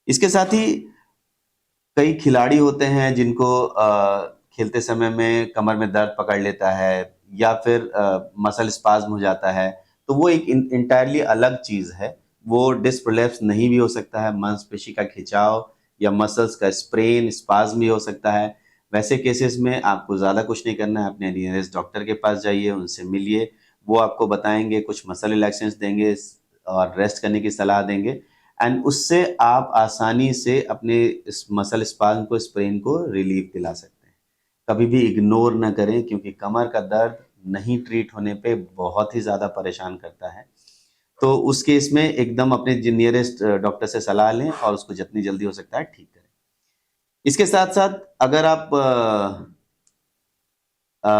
इसके साथ ही कई खिलाड़ी होते हैं जिनको खेलते समय में कमर में दर्द पकड़ लेता है या फिर मसल स्पाज्म हो जाता है, तो वो एक इंटायरली अलग चीज़ है। वो डिस्क प्रोलैप्स नहीं भी हो सकता है, मांसपेशी का खिंचाव या मसल्स का स्प्रेन, स्पाज्म भी हो सकता है। वैसे केसेस में आपको ज़्यादा कुछ नहीं करना है, अपने नियरेस्ट डॉक्टर के पास जाइए, उनसे मिलिए, वो आपको बताएँगे, कुछ मसल रिलैक्सेशंस देंगे और रेस्ट करने की सलाह देंगे। एंड उससे आप आसानी से अपने इस मसल स्पाज़्म को, स्प्रेन को रिलीफ दिला सकते हैं। कभी भी इग्नोर ना करें क्योंकि कमर का दर्द नहीं ट्रीट होने पे बहुत ही ज़्यादा परेशान करता है। तो उस केस में एकदम अपने नियरेस्ट डॉक्टर से सलाह लें और उसको जितनी जल्दी हो सकता है ठीक करें। इसके साथ-साथ अगर आप अ,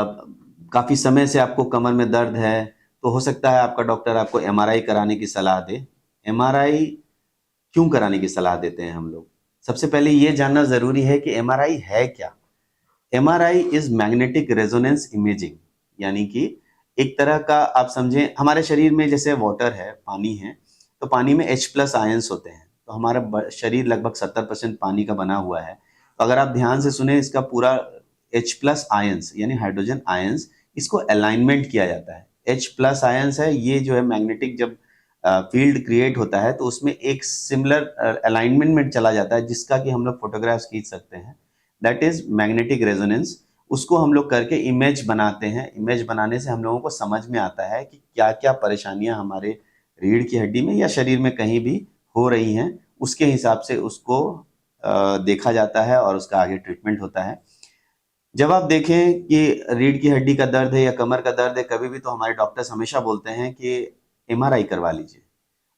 काफ़ी समय से आपको कमर में दर्द है, तो हो सकता है आपका डॉक्टर आपको एमआरआई कराने की सलाह दे। एमआरआई क्यों कराने की सलाह देते हैं हम लोग? सबसे पहले ये जानना ज़रूरी है कि एमआरआई है क्या? MRI is magnetic resonance imaging, यानी कि एक तरह का आप समझें हमारे शरीर में जैसे वाटर है, पानी है, तो पानी में H प्लस आयन्स होते हैं। तो हमारा शरीर लगभग 70% पानी का बना हुआ है। तो अगर आप ध्यान से सुने इसका पूरा H प्लस आयन्स यानी हाइड्रोजन आयन्स, इसको अलाइनमेंट किया जाता है। H प्लस आयन्स है, ये जो है मैग्नेटिक जब फील्ड क्रिएट होता है तो उसमें एक सिमिलर अलाइनमेंट में चला जाता है जिसका कि हम लोग फोटोग्राफ्स खींच सकते हैं। That is magnetic resonance. उसको हम लोग करके इमेज बनाते हैं। इमेज बनाने से हम लोगों को समझ में आता है कि क्या क्या परेशानियां हमारे रीढ़ की हड्डी में या शरीर में कहीं भी हो रही हैं। उसके हिसाब से उसको देखा जाता है और उसका आगे ट्रीटमेंट होता है। जब आप देखें कि रीढ़ की हड्डी का दर्द है या कमर का दर्द है कभी भी, तो हमारे डॉक्टर्स हमेशा बोलते हैं कि एमआरआई करवा लीजिए।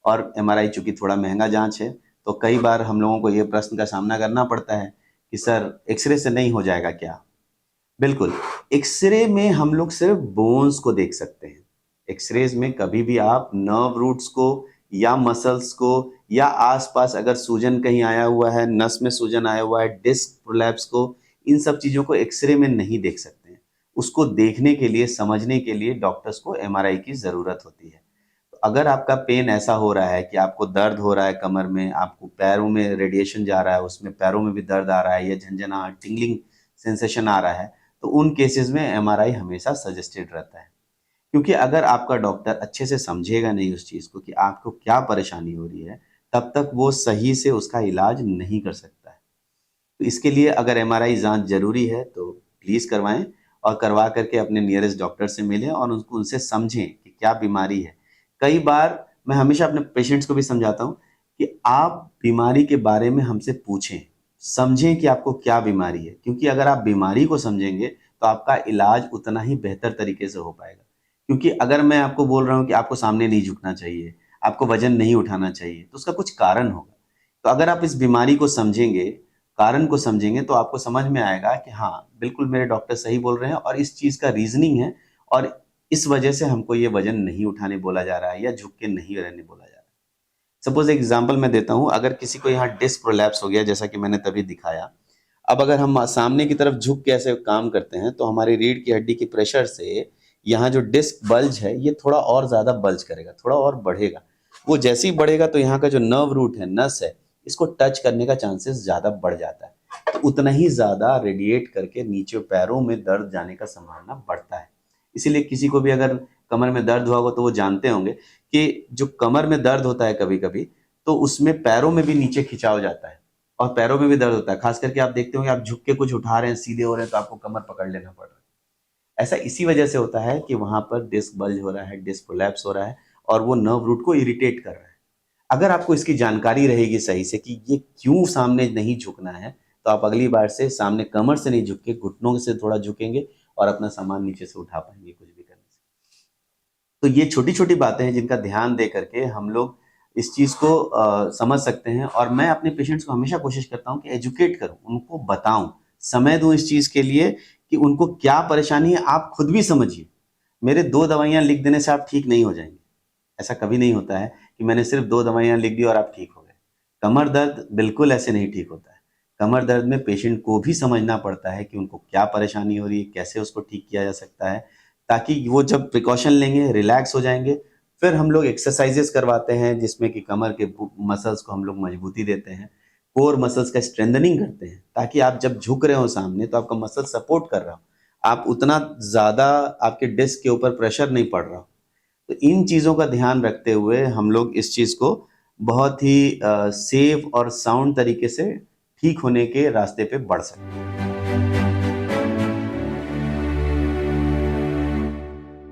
और एमआरआई चूंकि थोड़ा महंगा जांच है, तो कई बार हम लोगों को ये प्रश्न का सामना करना पड़ता है कि सर एक्सरे से नहीं हो जाएगा क्या? बिल्कुल, एक्सरे में हम लोग सिर्फ बोन्स को देख सकते हैं। एक्सरेज में कभी भी आप नर्व रूट्स को या मसल्स को या आसपास अगर सूजन कहीं आया हुआ है, नस में सूजन आया हुआ है, डिस्क प्रोलैप्स को, इन सब चीज़ों को एक्सरे में नहीं देख सकते हैं। उसको देखने के लिए, समझने के लिए डॉक्टर्स को एमआरआई की ज़रूरत होती है। तो अगर आपका पेन ऐसा हो रहा है कि आपको दर्द हो रहा है कमर में, आपको पैरों में रेडिएशन जा रहा है, उसमें पैरों में भी दर्द आ रहा है या झंझनाहट, टिंगलिंग सेंसेशन आ रहा है, तो उन केसेस में एमआरआई हमेशा सजेस्टेड रहता है। क्योंकि अगर आपका डॉक्टर अच्छे से समझेगा नहीं उस चीज़ को कि आपको क्या परेशानी हो रही है, तब तक वो सही से उसका इलाज नहीं कर सकता है। तो इसके लिए अगर एमआरआई जाँच ज़रूरी है तो प्लीज़ करवाएँ और करवा कर के अपने नियरेस्ट डॉक्टर से मिलें और उनको उनसे समझें कि क्या बीमारी है। कई बार मैं हमेशा अपने पेशेंट्स को भी समझाता हूँ कि आप बीमारी के बारे में हमसे पूछें, समझें कि आपको क्या बीमारी है, क्योंकि अगर आप बीमारी को समझेंगे तो आपका इलाज उतना ही बेहतर तरीके से हो पाएगा। क्योंकि अगर मैं आपको बोल रहा हूँ कि आपको सामने नहीं झुकना चाहिए, आपको वज़न नहीं उठाना चाहिए, तो उसका कुछ कारण होगा। तो अगर आप इस बीमारी को समझेंगे, कारण को समझेंगे, तो आपको समझ में आएगा कि हाँ, बिल्कुल मेरे डॉक्टर सही बोल रहे हैं और इस चीज़ का रीज़निंग है और इस वजह से हमको ये वज़न नहीं उठाने बोला जा रहा है या झुक के नहीं रहने बोला जा रहा है। सपोज़ एक एग्ज़ाम्पल मैं देता हूँ, अगर किसी को यहाँ डिस्क प्रोलैप्स हो गया जैसा कि मैंने तभी दिखाया। अब अगर हम सामने की तरफ झुक के ऐसे काम करते हैं, तो हमारी रीढ़ की हड्डी के प्रेशर से यहाँ जो डिस्क बल्ज है, ये थोड़ा और ज़्यादा बल्ज करेगा, थोड़ा और बढ़ेगा। वो जैसे ही बढ़ेगा तो यहाँ का जो नर्व रूट है, नस है, इसको टच करने का चांसेस ज़्यादा बढ़ जाता है। तो उतना ही ज़्यादा रेडिएट करके नीचे पैरों में दर्द जाने का संभावना बढ़ता है। इसीलिए किसी को भी अगर कमर में दर्द हुआ होगा तो वो जानते होंगे कि जो कमर में दर्द होता है कभी-कभी, तो उसमें पैरों में भी नीचे खिंचाव जाता है और पैरों में भी दर्द होता है। खास करके आप देखते होंगे, आप झुक के कुछ उठा रहे हैं, सीधे हो रहे हैं, तो आपको कमर पकड़ लेना पड़ रहा है। ऐसा इसी वजह से होता है कि वहाँ पर डिस्क बल्ज हो रहा है, डिस्क प्रोलैप्स हो रहा है और वो नर्व रूट को इरिटेट कर रहा है। अगर आपको इसकी जानकारी रहेगी सही से कि ये क्यों सामने नहीं झुकना है, तो आप अगली बार से सामने कमर से नहीं झुक के घुटनों से थोड़ा झुकेंगे और अपना सामान नीचे से उठा पाएँगे कुछ भी करने से। तो ये छोटी-छोटी बातें हैं जिनका ध्यान दे करके हम लोग इस चीज़ को समझ सकते हैं और मैं अपने पेशेंट्स को हमेशा कोशिश करता हूँ कि एजुकेट करूँ, उनको बताऊँ, समय दूँ इस चीज़ के लिए कि उनको क्या परेशानी है, आप खुद भी समझिए। मेरे 2 दवाइयाँ लिख देने से आप ठीक नहीं हो जाएँगे। ऐसा कभी नहीं होता है कि मैंने सिर्फ़ 2 दवाइयाँ लिख दी और आप ठीक हो गए। कमर दर्द बिल्कुल ऐसे नहीं ठीक होता है। कमर दर्द में पेशेंट को भी समझना पड़ता है कि उनको क्या परेशानी हो रही है, कैसे उसको ठीक किया जा सकता है, ताकि वो जब प्रिकॉशन लेंगे, रिलैक्स हो जाएँगे। फिर हम लोग एक्सरसाइज़ेज़ करवाते हैं जिसमें कि कमर के मसल्स को हम लोग मजबूती देते हैं। कोर मसल्स का स्ट्रेंथनिंग करते हैं, ताकि आप जब झुक रहे हो सामने तो आपका मसल सपोर्ट कर रहा हो, आप उतना ज़्यादा आपके डिस्क के ऊपर प्रेशर नहीं पड़ रहा हो। तो इन चीज़ों का ध्यान रखते हुए हम लोग इस चीज़ को बहुत ही सेफ और साउंड तरीके से ठीक होने के रास्ते पे बढ़ सकते हैं।